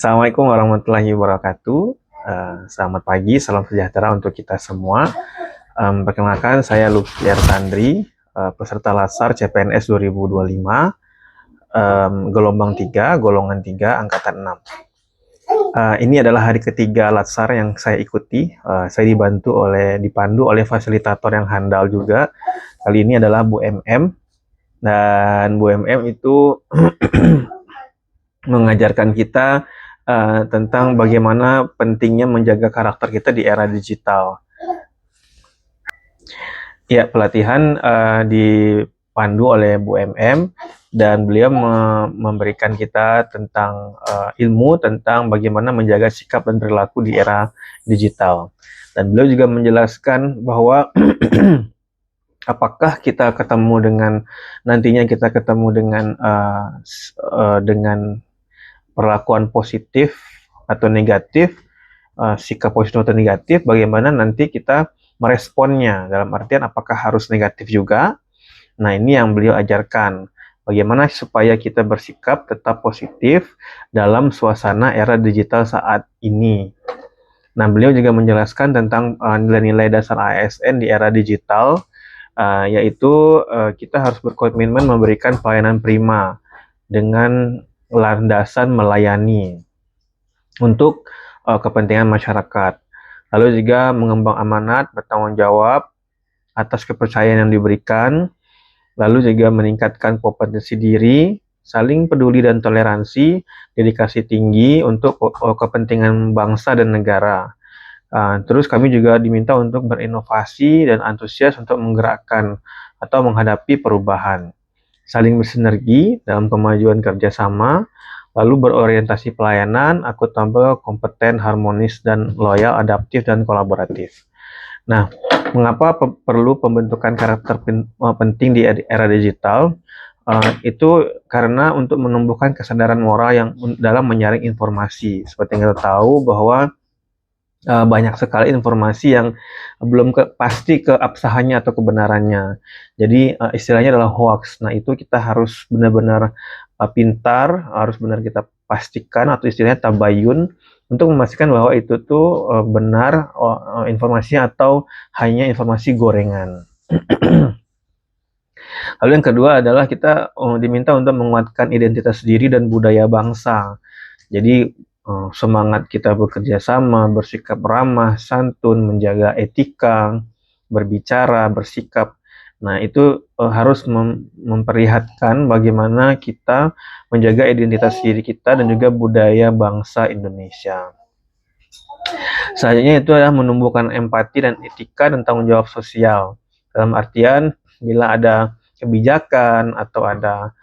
Assalamualaikum warahmatullahi wabarakatuh. Selamat pagi, salam sejahtera untuk kita semua. Perkenalkan, saya Lutfi Sandri, peserta Latsar CPNS 2025, gelombang 3, golongan 3, angkatan 6. Ini adalah hari ketiga Latsar yang saya ikuti. Saya dipandu oleh fasilitator yang handal juga. Kali ini adalah Bu MM, dan Bu MM itu mengajarkan kita tentang bagaimana pentingnya menjaga karakter kita di era digital. Ya, pelatihan dipandu oleh Bu MM dan beliau memberikan kita tentang ilmu tentang bagaimana menjaga sikap dan perilaku di era digital. Dan beliau juga menjelaskan bahwa apakah kita nantinya kita ketemu dengan perlakuan positif atau negatif, sikap positif atau negatif, bagaimana nanti kita meresponnya, dalam artian apakah harus negatif juga. Nah, ini yang beliau ajarkan, bagaimana supaya kita bersikap tetap positif dalam suasana era digital saat ini. Nah, beliau juga menjelaskan tentang nilai-nilai dasar ASN di era digital, yaitu kita harus berkomitmen memberikan pelayanan prima dengan landasan melayani untuk kepentingan masyarakat. Lalu juga mengembang amanat, bertanggung jawab atas kepercayaan yang diberikan, lalu juga meningkatkan kompetensi diri, saling peduli dan toleransi, dedikasi tinggi untuk kepentingan bangsa dan negara. Terus kami juga diminta untuk berinovasi dan antusias untuk menggerakkan atau menghadapi perubahan, saling bersinergi dalam kemajuan kerjasama, lalu berorientasi pelayanan, akuntabel, kompeten, harmonis, dan loyal, adaptif, dan kolaboratif. Nah, mengapa perlu pembentukan karakter penting di era digital? Itu karena untuk menumbuhkan kesadaran moral yang dalam menyaring informasi. Seperti yang kita tahu bahwa banyak sekali informasi yang belum pasti keabsahannya atau kebenarannya. Jadi istilahnya adalah hoax. Nah, itu kita harus benar-benar pintar, harus benar kita pastikan, atau istilahnya tabayun, untuk memastikan bahwa itu tuh benar informasinya atau hanya informasi gorengan. Lalu yang kedua adalah kita diminta untuk menguatkan identitas diri dan budaya bangsa. Jadi semangat kita bekerja sama, bersikap ramah, santun, menjaga etika, berbicara, bersikap. Nah, itu harus memperlihatkan bagaimana kita menjaga identitas diri kita dan juga budaya bangsa Indonesia. Selanjutnya itu adalah menumbuhkan empati dan etika dan tanggung jawab sosial. Dalam artian, bila ada kebijakan atau ada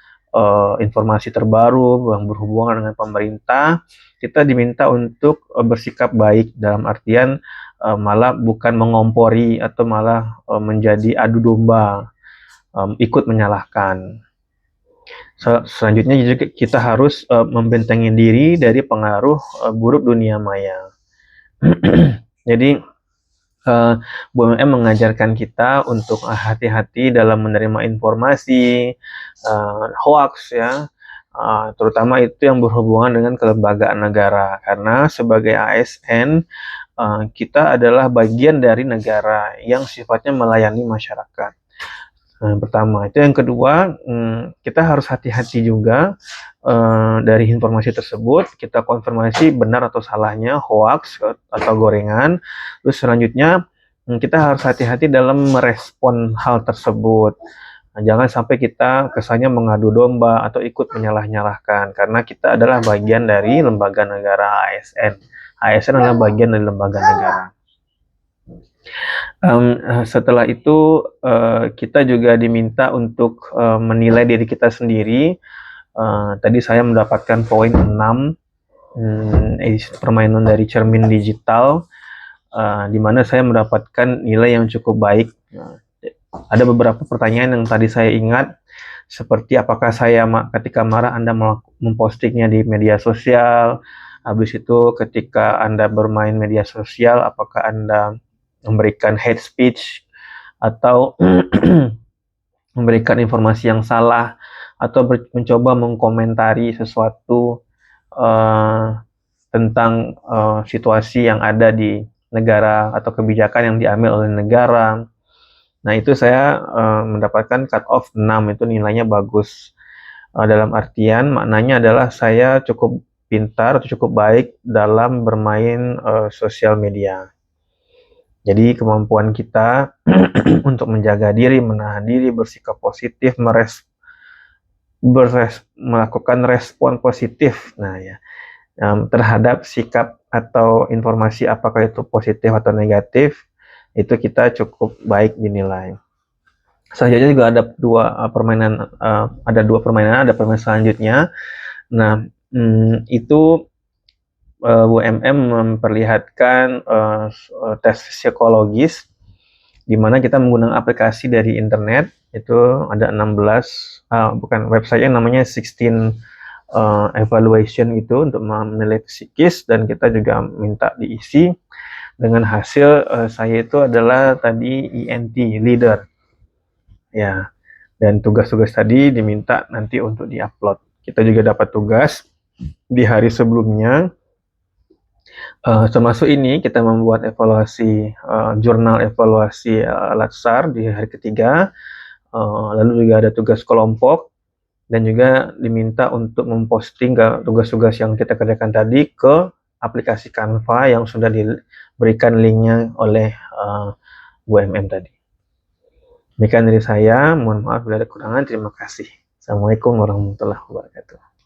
informasi terbaru yang berhubungan dengan pemerintah, kita diminta untuk bersikap baik, dalam artian malah bukan mengompori atau malah menjadi adu domba, ikut menyalahkan. Selanjutnya juga kita harus membentengi diri dari pengaruh buruk dunia maya. Jadi BUMN mengajarkan kita untuk hati-hati dalam menerima informasi hoax ya, terutama itu yang berhubungan dengan kelembagaan negara, karena sebagai ASN kita adalah bagian dari negara yang sifatnya melayani masyarakat. Yang pertama itu. Yang kedua, kita harus hati-hati juga dari informasi tersebut, kita konfirmasi benar atau salahnya, hoax atau gorengan. Terus selanjutnya kita harus hati-hati dalam merespon hal tersebut. Jangan sampai kita kesannya mengadu domba atau ikut menyalah-nyalahkan, karena kita adalah bagian dari lembaga negara ASN. ASN adalah bagian dari lembaga negara. Setelah itu kita juga diminta untuk menilai diri kita sendiri. Tadi saya mendapatkan poin 6, permainan dari cermin digital, di mana saya mendapatkan nilai yang cukup baik. Ada beberapa pertanyaan yang tadi saya ingat, seperti apakah saya ketika marah Anda mempostingnya di media sosial, habis itu ketika Anda bermain media sosial, apakah Anda memberikan hate speech atau memberikan informasi yang salah, atau mencoba mengkomentari sesuatu tentang situasi yang ada di negara atau kebijakan yang diambil oleh negara. Nah, itu saya mendapatkan cut off 6, itu nilainya bagus. Dalam artian maknanya adalah saya cukup pintar atau cukup baik dalam bermain sosial media. Jadi kemampuan kita untuk menjaga diri, menahan diri, bersikap positif, melakukan respon positif. Nah, ya, terhadap sikap atau informasi apakah itu positif atau negatif, itu kita cukup baik dinilai. Selanjutnya juga ada dua permainan, ada permainan selanjutnya. Nah, itu UMM memperlihatkan tes psikologis, di mana kita menggunakan aplikasi dari internet. Itu ada 16, bukan, websitenya namanya 16 evaluation, itu untuk menilai psikis, dan kita juga minta diisi dengan hasil saya itu adalah tadi ENT, leader. Ya, dan tugas-tugas tadi diminta nanti untuk diupload. Kita juga dapat tugas di hari sebelumnya. Termasuk ini kita membuat evaluasi, jurnal evaluasi Latsar di hari ketiga. Lalu juga ada tugas kelompok, dan juga diminta untuk memposting tugas-tugas yang kita kerjakan tadi ke aplikasi Canva yang sudah diberikan linknya oleh UMM tadi. Demikian dari saya, mohon maaf bila ada kekurangan. Terima kasih. Assalamualaikum warahmatullahi wabarakatuh.